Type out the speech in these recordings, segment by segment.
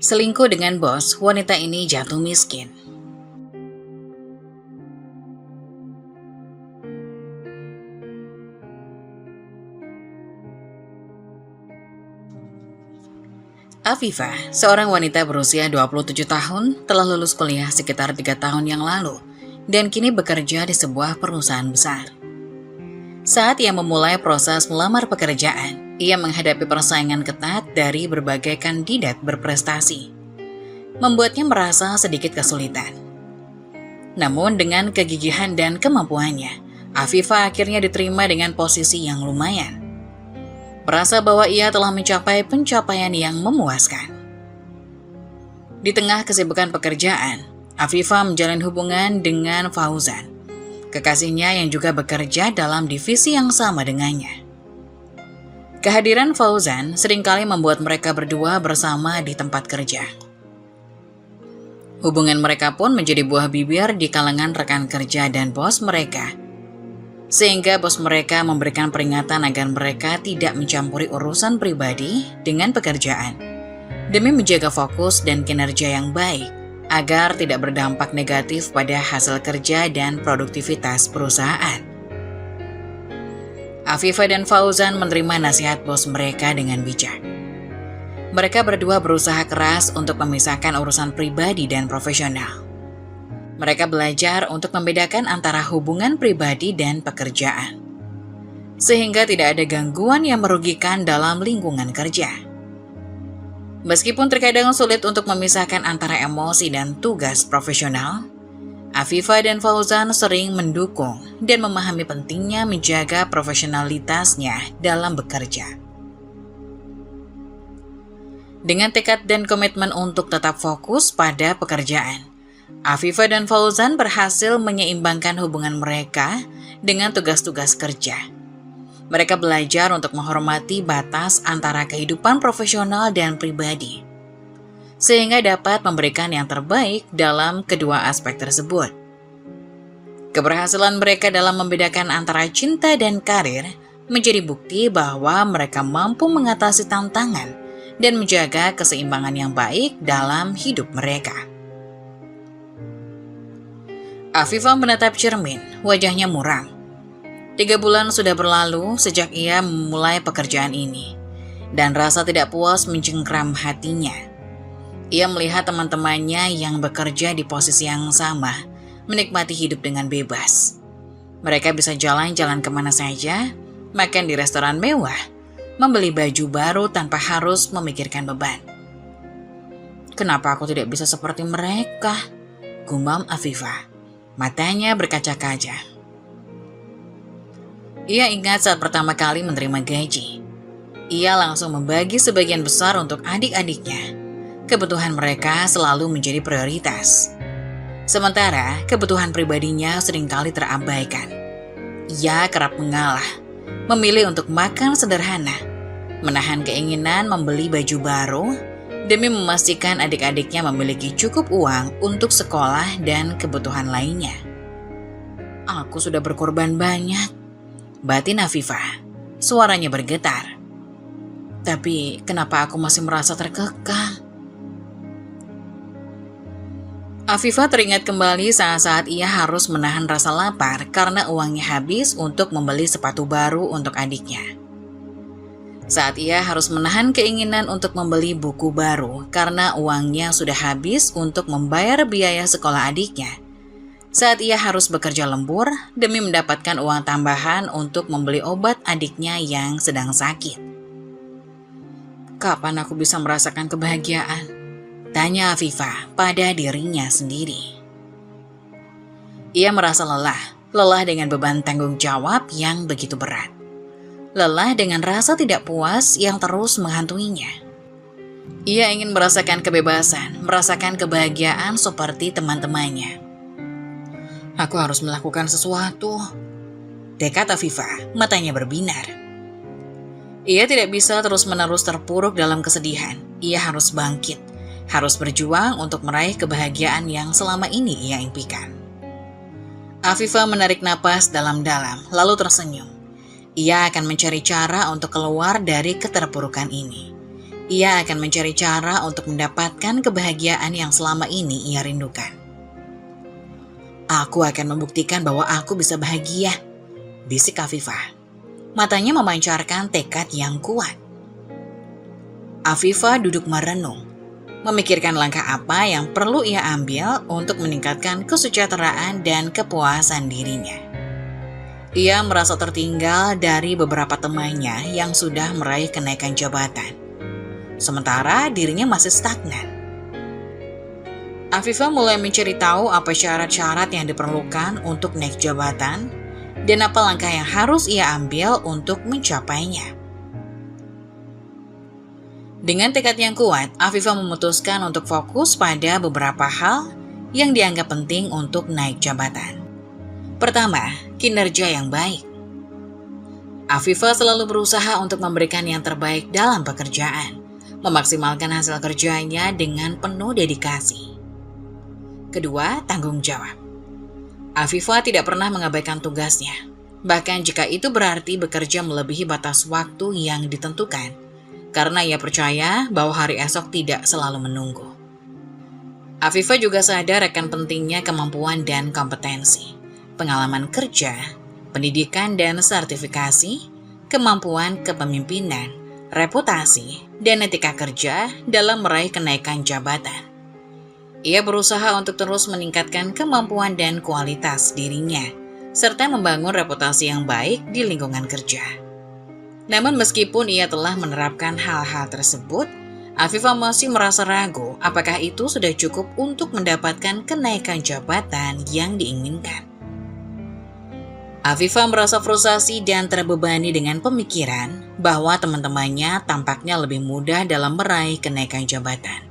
Selingkuh dengan bos, wanita ini jatuh miskin. Afifa, seorang wanita berusia 27 tahun, telah lulus kuliah sekitar 3 tahun yang lalu dan kini bekerja di sebuah perusahaan besar. Saat ia memulai proses melamar pekerjaan, ia menghadapi persaingan ketat dari berbagai kandidat berprestasi, membuatnya merasa sedikit kesulitan. Namun dengan kegigihan dan kemampuannya, Afifa akhirnya diterima dengan posisi yang lumayan. Merasa bahwa ia telah mencapai pencapaian yang memuaskan. Di tengah kesibukan pekerjaan, Afifa menjalin hubungan dengan Fauzan, kekasihnya yang juga bekerja dalam divisi yang sama dengannya. Kehadiran Fauzan seringkali membuat mereka berdua bersama di tempat kerja. Hubungan mereka pun menjadi buah bibir di kalangan rekan kerja dan bos mereka, sehingga bos mereka memberikan peringatan agar mereka tidak mencampuri urusan pribadi dengan pekerjaan, demi menjaga fokus dan kinerja yang baik, agar tidak berdampak negatif pada hasil kerja dan produktivitas perusahaan. Afifa dan Fauzan menerima nasihat bos mereka dengan bijak. Mereka berdua berusaha keras untuk memisahkan urusan pribadi dan profesional. Mereka belajar untuk membedakan antara hubungan pribadi dan pekerjaan, sehingga tidak ada gangguan yang merugikan dalam lingkungan kerja. Meskipun terkadang sulit untuk memisahkan antara emosi dan tugas profesional, Afifa dan Fauzan sering mendukung dan memahami pentingnya menjaga profesionalitasnya dalam bekerja. Dengan tekad dan komitmen untuk tetap fokus pada pekerjaan, Afifa dan Fauzan berhasil menyeimbangkan hubungan mereka dengan tugas-tugas kerja. Mereka belajar untuk menghormati batas antara kehidupan profesional dan pribadi, sehingga dapat memberikan yang terbaik dalam kedua aspek tersebut. Keberhasilan mereka dalam membedakan antara cinta dan karir menjadi bukti bahwa mereka mampu mengatasi tantangan dan menjaga keseimbangan yang baik dalam hidup mereka. Afifa menatap cermin, wajahnya muram. 3 bulan sudah berlalu sejak ia memulai pekerjaan ini, dan rasa tidak puas mencengkram hatinya. Ia melihat teman-temannya yang bekerja di posisi yang sama, menikmati hidup dengan bebas. Mereka bisa jalan-jalan kemana saja, makan di restoran mewah, membeli baju baru tanpa harus memikirkan beban. Kenapa aku tidak bisa seperti mereka? Gumam Afifa. Matanya berkaca-kaca. Ia ingat saat pertama kali menerima gaji. Ia langsung membagi sebagian besar untuk adik-adiknya. Kebutuhan mereka selalu menjadi prioritas. Sementara kebutuhan pribadinya seringkali terabaikan. Ia kerap mengalah, memilih untuk makan sederhana, menahan keinginan membeli baju baru, demi memastikan adik-adiknya memiliki cukup uang untuk sekolah dan kebutuhan lainnya. Aku sudah berkorban banyak, batin Afifa. Suaranya bergetar. Tapi kenapa aku masih merasa terkekang? Afifa teringat kembali saat-saat ia harus menahan rasa lapar karena uangnya habis untuk membeli sepatu baru untuk adiknya. Saat ia harus menahan keinginan untuk membeli buku baru karena uangnya sudah habis untuk membayar biaya sekolah adiknya. Saat ia harus bekerja lembur demi mendapatkan uang tambahan untuk membeli obat adiknya yang sedang sakit. Kapan aku bisa merasakan kebahagiaan? Tanya Afifa pada dirinya sendiri. Ia merasa lelah dengan beban tanggung jawab yang begitu berat. Lelah dengan rasa tidak puas yang terus menghantuinya. Ia ingin merasakan kebebasan, merasakan kebahagiaan seperti teman-temannya. Aku harus melakukan sesuatu, tekad Afifa, matanya berbinar. Ia tidak bisa terus-menerus terpuruk dalam kesedihan. Ia harus bangkit, harus berjuang untuk meraih kebahagiaan yang selama ini ia impikan. Afifa menarik napas dalam-dalam, lalu tersenyum. Ia akan mencari cara untuk keluar dari keterpurukan ini. Ia akan mencari cara untuk mendapatkan kebahagiaan yang selama ini ia rindukan. Aku akan membuktikan bahwa aku bisa bahagia, bisik Afifah. Matanya memancarkan tekad yang kuat. Afifah duduk merenung, memikirkan langkah apa yang perlu ia ambil untuk meningkatkan kesejahteraan dan kepuasan dirinya. Ia merasa tertinggal dari beberapa temannya yang sudah meraih kenaikan jabatan, sementara dirinya masih stagnan. Afifah mulai mencari tahu apa syarat-syarat yang diperlukan untuk naik jabatan dan apa langkah yang harus ia ambil untuk mencapainya. Dengan tekad yang kuat, Afifah memutuskan untuk fokus pada beberapa hal yang dianggap penting untuk naik jabatan. Pertama, kinerja yang baik. Afifah selalu berusaha untuk memberikan yang terbaik dalam pekerjaan, memaksimalkan hasil kerjanya dengan penuh dedikasi. Kedua, tanggung jawab. Afifah tidak pernah mengabaikan tugasnya, bahkan jika itu berarti bekerja melebihi batas waktu yang ditentukan, karena ia percaya bahwa hari esok tidak selalu menunggu. Afifah juga sadar akan pentingnya kemampuan dan kompetensi, pengalaman kerja, pendidikan dan sertifikasi, kemampuan kepemimpinan, reputasi, dan etika kerja dalam meraih kenaikan jabatan. Ia berusaha untuk terus meningkatkan kemampuan dan kualitas dirinya, serta membangun reputasi yang baik di lingkungan kerja. Namun meskipun ia telah menerapkan hal-hal tersebut, Afifah masih merasa ragu apakah itu sudah cukup untuk mendapatkan kenaikan jabatan yang diinginkan. Afifah merasa frustasi dan terbebani dengan pemikiran bahwa teman-temannya tampaknya lebih mudah dalam meraih kenaikan jabatan.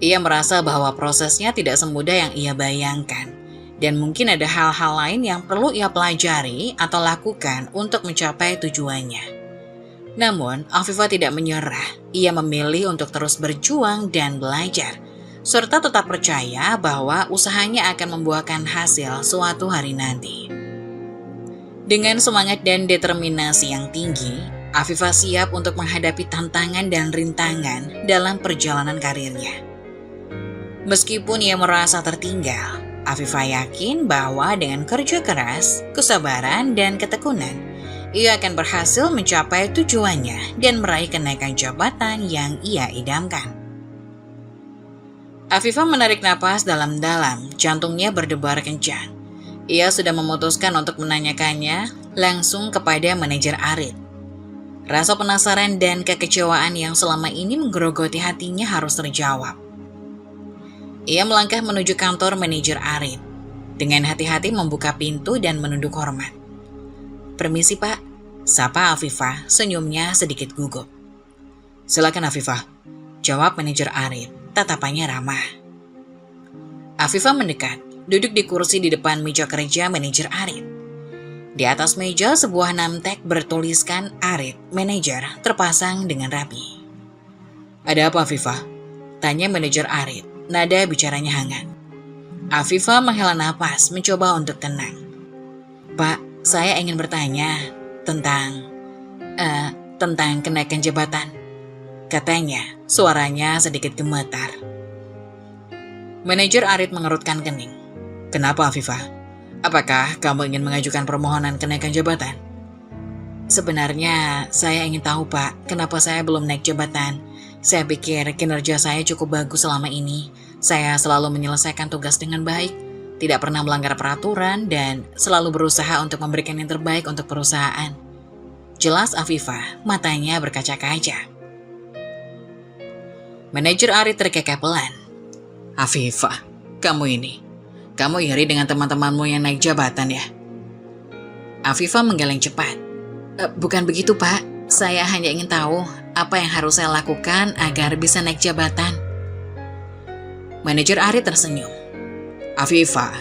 Ia merasa bahwa prosesnya tidak semudah yang ia bayangkan, dan mungkin ada hal-hal lain yang perlu ia pelajari atau lakukan untuk mencapai tujuannya. Namun, Afifah tidak menyerah. Ia memilih untuk terus berjuang dan belajar, serta tetap percaya bahwa usahanya akan membuahkan hasil suatu hari nanti. Dengan semangat dan determinasi yang tinggi, Afifah siap untuk menghadapi tantangan dan rintangan dalam perjalanan karirnya. Meskipun ia merasa tertinggal, Afifah yakin bahwa dengan kerja keras, kesabaran, dan ketekunan, ia akan berhasil mencapai tujuannya dan meraih kenaikan jabatan yang ia idamkan. Afifah menarik napas dalam-dalam, jantungnya berdebar kencang. Ia sudah memutuskan untuk menanyakannya langsung kepada manajer Arit. Rasa penasaran dan kekecewaan yang selama ini menggerogoti hatinya harus terjawab. Ia melangkah menuju kantor manajer Arit. Dengan hati-hati membuka pintu dan menunduk hormat. "Permisi Pak," sapa Afifah, senyumnya sedikit gugup. "Silakan Afifah," jawab manajer Arit, tatapannya ramah. Afifah mendekat, duduk di kursi di depan meja kerja manajer Arit. Di atas meja sebuah namtek bertuliskan Arit, manajer, terpasang dengan rapi. "Ada apa Afifah?" tanya manajer Arit, nada bicaranya hangat. Afifah menghela napas, mencoba untuk tenang. "Pak, saya ingin bertanya tentang kenaikan jabatan," katanya, suaranya sedikit gemetar. Manajer Arit mengerutkan kening. "Kenapa Afifah? Apakah kamu ingin mengajukan permohonan kenaikan jabatan?" "Sebenarnya saya ingin tahu Pak, kenapa saya belum naik jabatan. Saya pikir kinerja saya cukup bagus selama ini. Saya selalu menyelesaikan tugas dengan baik, tidak pernah melanggar peraturan, dan selalu berusaha untuk memberikan yang terbaik untuk perusahaan." Jelas Afifah, matanya berkaca-kaca. Manajer Arit terkekeh pelan. "Afifah, kamu iri dengan teman-temanmu yang naik jabatan ya?" Afifah menggeleng cepat. Bukan begitu Pak, saya hanya ingin tahu apa yang harus saya lakukan agar bisa naik jabatan." Manajer Arit tersenyum. "Afifah,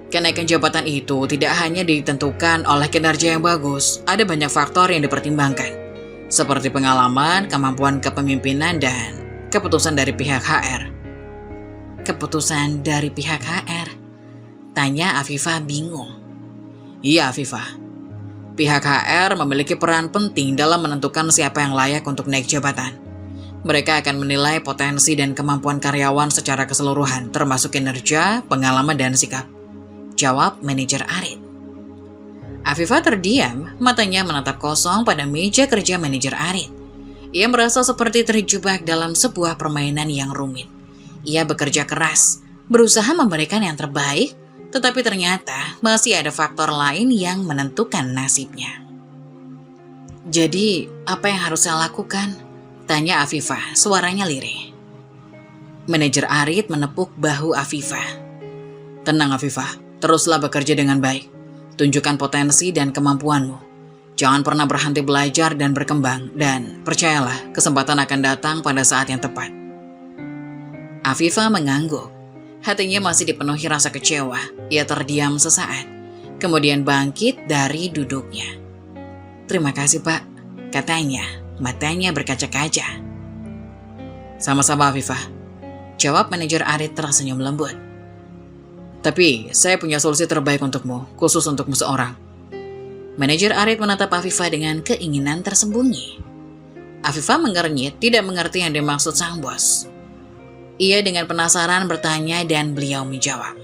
kenaikan jabatan itu tidak hanya ditentukan oleh kinerja yang bagus, ada banyak faktor yang dipertimbangkan, seperti pengalaman, kemampuan kepemimpinan, dan keputusan dari pihak HR." "Keputusan dari pihak HR?" tanya Afifah bingung. "Iya Afifah, pihak HR memiliki peran penting dalam menentukan siapa yang layak untuk naik jabatan. Mereka akan menilai potensi dan kemampuan karyawan secara keseluruhan, termasuk kinerja, pengalaman, dan sikap. Jawab manajer Arit. Afifah terdiam, matanya menatap kosong pada meja kerja manajer Arit. Ia merasa seperti terjebak dalam sebuah permainan yang rumit. Ia bekerja keras, berusaha memberikan yang terbaik, tetapi ternyata masih ada faktor lain yang menentukan nasibnya. Jadi, apa yang harus saya lakukan? Tanya Afifah, suaranya lirih. Manajer Arit menepuk bahu Afifah. Tenang Afifah, teruslah bekerja dengan baik. Tunjukkan potensi dan kemampuanmu. Jangan pernah berhenti belajar dan berkembang, dan percayalah, kesempatan akan datang pada saat yang tepat. Afifah mengangguk. Hatinya masih dipenuhi rasa kecewa. Ia terdiam sesaat, kemudian bangkit dari duduknya. Terima kasih Pak, katanya. Matanya berkaca-kaca. Sama-sama Afifah, jawab manajer Arit tersenyum lembut. Tapi saya punya solusi terbaik untukmu, khusus untukmu seorang. Manajer Arit menatap Afifah dengan keinginan tersembunyi. Afifah mengernyit, tidak mengerti yang dimaksud sang bos. Ia dengan penasaran bertanya dan beliau menjawab.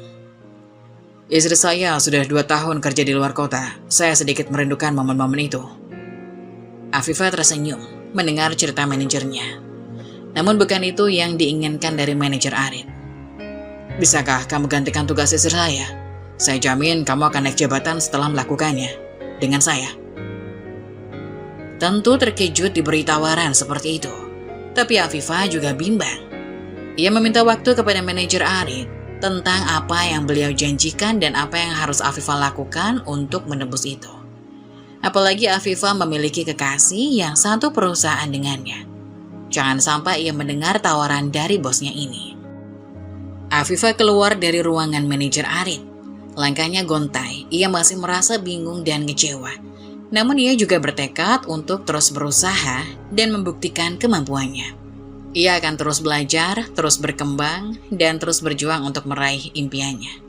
Istri saya sudah 2 tahun kerja di luar kota. Saya sedikit merindukan momen-momen itu. Afifah tersenyum mendengar cerita manajernya. Namun bukan itu yang diinginkan dari manajer Arit. Bisakah kamu gantikan tugas istri saya? Saya jamin kamu akan naik jabatan setelah melakukannya. Dengan saya. Tentu terkejut diberi tawaran seperti itu. Tapi Afifah juga bimbang. Ia meminta waktu kepada manajer Arit tentang apa yang beliau janjikan dan apa yang harus Afifah lakukan untuk menebus itu. Apalagi Afifah memiliki kekasih yang satu perusahaan dengannya. Jangan sampai ia mendengar tawaran dari bosnya ini. Afifah keluar dari ruangan manajer Arit. Langkahnya gontai, ia masih merasa bingung dan kecewa. Namun ia juga bertekad untuk terus berusaha dan membuktikan kemampuannya. Ia akan terus belajar, terus berkembang, dan terus berjuang untuk meraih impiannya.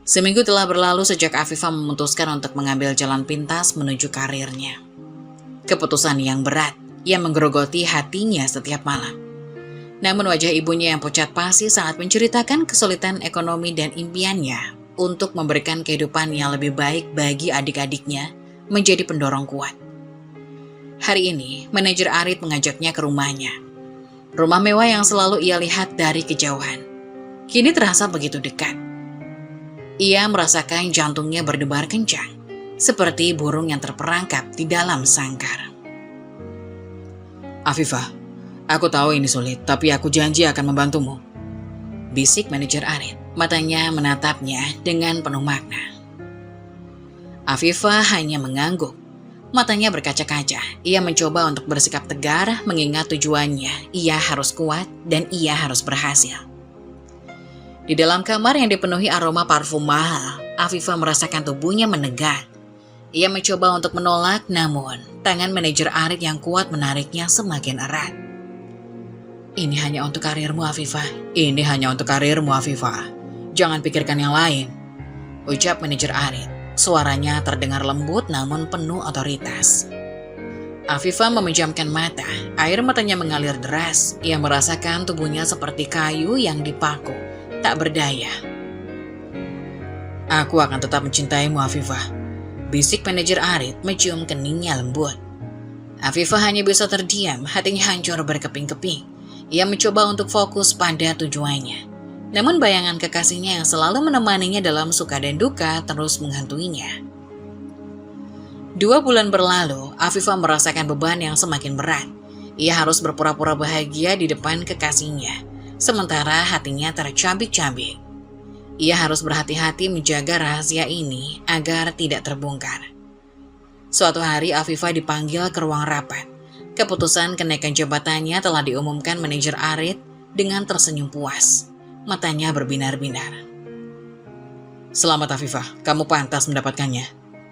Seminggu telah berlalu sejak Afifah memutuskan untuk mengambil jalan pintas menuju karirnya. Keputusan yang berat yang menggerogoti hatinya setiap malam. Namun wajah ibunya yang pucat pasi saat menceritakan kesulitan ekonomi dan impiannya untuk memberikan kehidupan yang lebih baik bagi adik-adiknya menjadi pendorong kuat. Hari ini, manajer Arit mengajaknya ke rumahnya. Rumah mewah yang selalu ia lihat dari kejauhan. Kini terasa begitu dekat. Ia merasakan jantungnya berdebar kencang, seperti burung yang terperangkap di dalam sangkar. Afifah, aku tahu ini sulit, tapi aku janji akan membantumu. Bisik manajer Arit, matanya menatapnya dengan penuh makna. Afifah hanya mengangguk, matanya berkaca-kaca. Ia mencoba untuk bersikap tegar, mengingat tujuannya. Ia harus kuat dan ia harus berhasil. Di dalam kamar yang dipenuhi aroma parfum mahal, Afifah merasakan tubuhnya menegang. Ia mencoba untuk menolak, namun tangan manajer Arit yang kuat menariknya semakin erat. Ini hanya untuk karirmu, Afifah. Ini hanya untuk karirmu, Afifah. Jangan pikirkan yang lain, ucap manajer Arit. Suaranya terdengar lembut namun penuh otoritas. Afifah memejamkan mata, air matanya mengalir deras. Ia merasakan tubuhnya seperti kayu yang dipaku. Tak berdaya. Aku akan tetap mencintaimu, Afifah. Bisik manajer Arit mencium keningnya lembut. Afifah hanya bisa terdiam, hatinya hancur berkeping-keping. Ia mencoba untuk fokus pada tujuannya. Namun bayangan kekasihnya yang selalu menemaninya dalam suka dan duka terus menghantuinya. 2 bulan berlalu, Afifah merasakan beban yang semakin berat. Ia harus berpura-pura bahagia di depan kekasihnya. Sementara hatinya tercabik-cabik. Ia harus berhati-hati menjaga rahasia ini agar tidak terbongkar. Suatu hari Afifah dipanggil ke ruang rapat. Keputusan kenaikan jabatannya telah diumumkan manajer Arit dengan tersenyum puas. Matanya berbinar-binar. Selamat Afifah, kamu pantas mendapatkannya,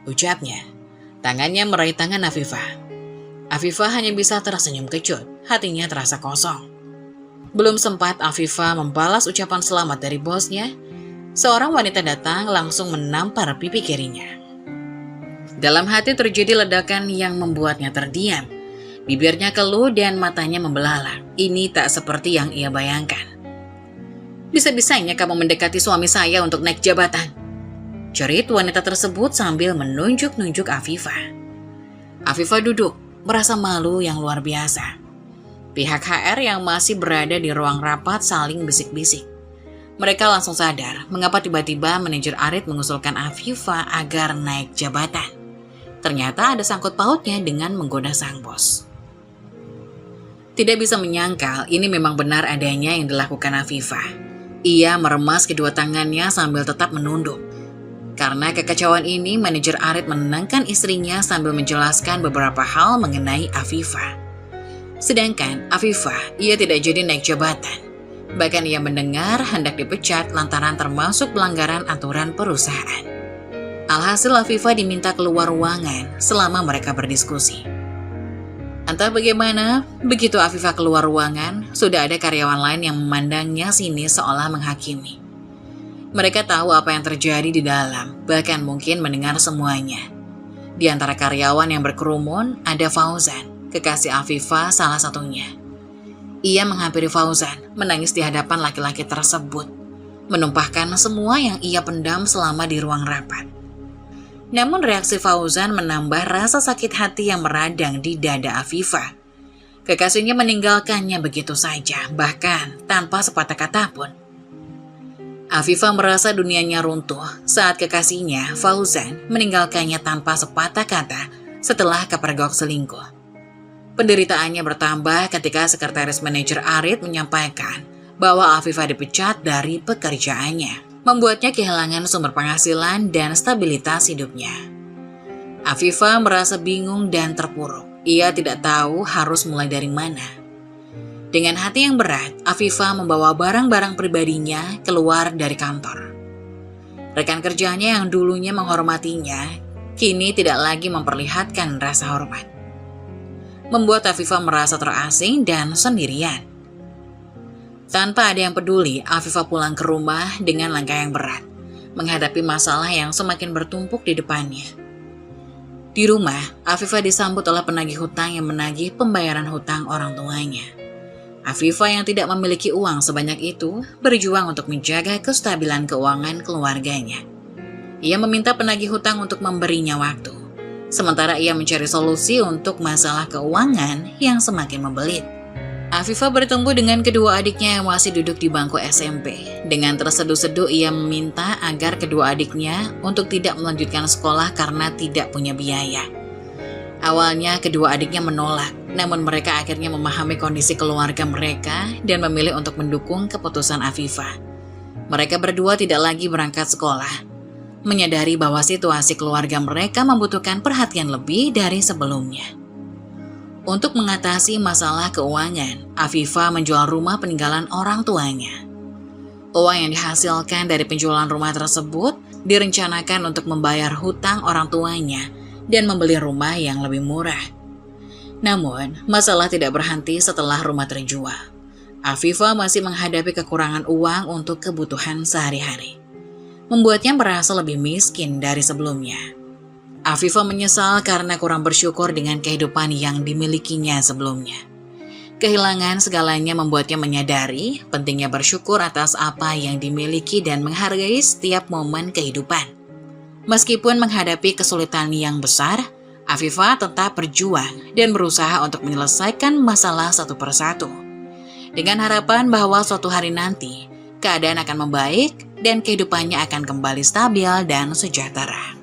ucapnya. Tangannya meraih tangan Afifah. Afifah hanya bisa tersenyum kecut, hatinya terasa kosong. Belum sempat Afifah membalas ucapan selamat dari bosnya, seorang wanita datang langsung menampar pipi kirinya. Dalam hati terjadi ledakan yang membuatnya terdiam. Bibirnya keluh dan matanya membelalak. Ini tak seperti yang ia bayangkan. "Bisa-bisanya kamu mendekati suami saya untuk naik jabatan," jerit wanita tersebut sambil menunjuk-nunjuk Afifah. Afifah duduk, merasa malu yang luar biasa. Pihak HR yang masih berada di ruang rapat saling bisik-bisik. Mereka langsung sadar mengapa tiba-tiba manajer Arit mengusulkan Afifah agar naik jabatan. Ternyata ada sangkut pautnya dengan menggoda sang bos. Tidak bisa menyangkal ini memang benar adanya yang dilakukan Afifah. Ia meremas kedua tangannya sambil tetap menunduk. Karena kekacauan ini, manajer Arit menenangkan istrinya sambil menjelaskan beberapa hal mengenai Afifah. Sedangkan Afifah, ia tidak jadi naik jabatan. Bahkan ia mendengar hendak dipecat lantaran termasuk pelanggaran aturan perusahaan. Alhasil Afifah diminta keluar ruangan selama mereka berdiskusi. Entah bagaimana, begitu Afifah keluar ruangan, sudah ada karyawan lain yang memandangnya sinis seolah menghakimi. Mereka tahu apa yang terjadi di dalam, bahkan mungkin mendengar semuanya. Di antara karyawan yang berkerumun, ada Fauzan, kekasih Afifah salah satunya. Ia menghampiri Fauzan, menangis di hadapan laki-laki tersebut, menumpahkan semua yang ia pendam selama di ruang rapat. Namun reaksi Fauzan menambah rasa sakit hati yang meradang di dada Afifah. Kekasihnya meninggalkannya begitu saja, bahkan tanpa sepatah kata pun. Afifah merasa dunianya runtuh saat kekasihnya, Fauzan, meninggalkannya tanpa sepatah kata setelah kepergok selingkuh. Penderitaannya bertambah ketika sekretaris manajer Arit menyampaikan bahwa Afifah dipecat dari pekerjaannya, membuatnya kehilangan sumber penghasilan dan stabilitas hidupnya. Afifah merasa bingung dan terpuruk. Ia tidak tahu harus mulai dari mana. Dengan hati yang berat, Afifah membawa barang-barang pribadinya keluar dari kantor. Rekan kerjanya yang dulunya menghormatinya, kini tidak lagi memperlihatkan rasa hormat. Membuat Afifah merasa terasing dan sendirian. Tanpa ada yang peduli, Afifah pulang ke rumah dengan langkah yang berat, menghadapi masalah yang semakin bertumpuk di depannya. Di rumah, Afifah disambut oleh penagih hutang yang menagih pembayaran hutang orang tuanya. Afifah yang tidak memiliki uang sebanyak itu berjuang untuk menjaga kestabilan keuangan keluarganya. Ia meminta penagih hutang untuk memberinya waktu, sementara ia mencari solusi untuk masalah keuangan yang semakin membelit. Afifah bertemu dengan kedua adiknya yang masih duduk di bangku SMP. Dengan terseduh-seduh ia meminta agar kedua adiknya untuk tidak melanjutkan sekolah karena tidak punya biaya. Awalnya kedua adiknya menolak, namun mereka akhirnya memahami kondisi keluarga mereka dan memilih untuk mendukung keputusan Afifah. Mereka berdua tidak lagi berangkat sekolah, menyadari bahwa situasi keluarga mereka membutuhkan perhatian lebih dari sebelumnya. Untuk mengatasi masalah keuangan, Afifah menjual rumah peninggalan orang tuanya. Uang yang dihasilkan dari penjualan rumah tersebut direncanakan untuk membayar hutang orang tuanya dan membeli rumah yang lebih murah. Namun, masalah tidak berhenti setelah rumah terjual. Afifah masih menghadapi kekurangan uang untuk kebutuhan sehari-hari, membuatnya merasa lebih miskin dari sebelumnya. Afifah menyesal karena kurang bersyukur dengan kehidupan yang dimilikinya sebelumnya. Kehilangan segalanya membuatnya menyadari pentingnya bersyukur atas apa yang dimiliki dan menghargai setiap momen kehidupan. Meskipun menghadapi kesulitan yang besar, Afifah tetap berjuang dan berusaha untuk menyelesaikan masalah satu persatu. Dengan harapan bahwa suatu hari nanti, keadaan akan membaik dan kehidupannya akan kembali stabil dan sejahtera.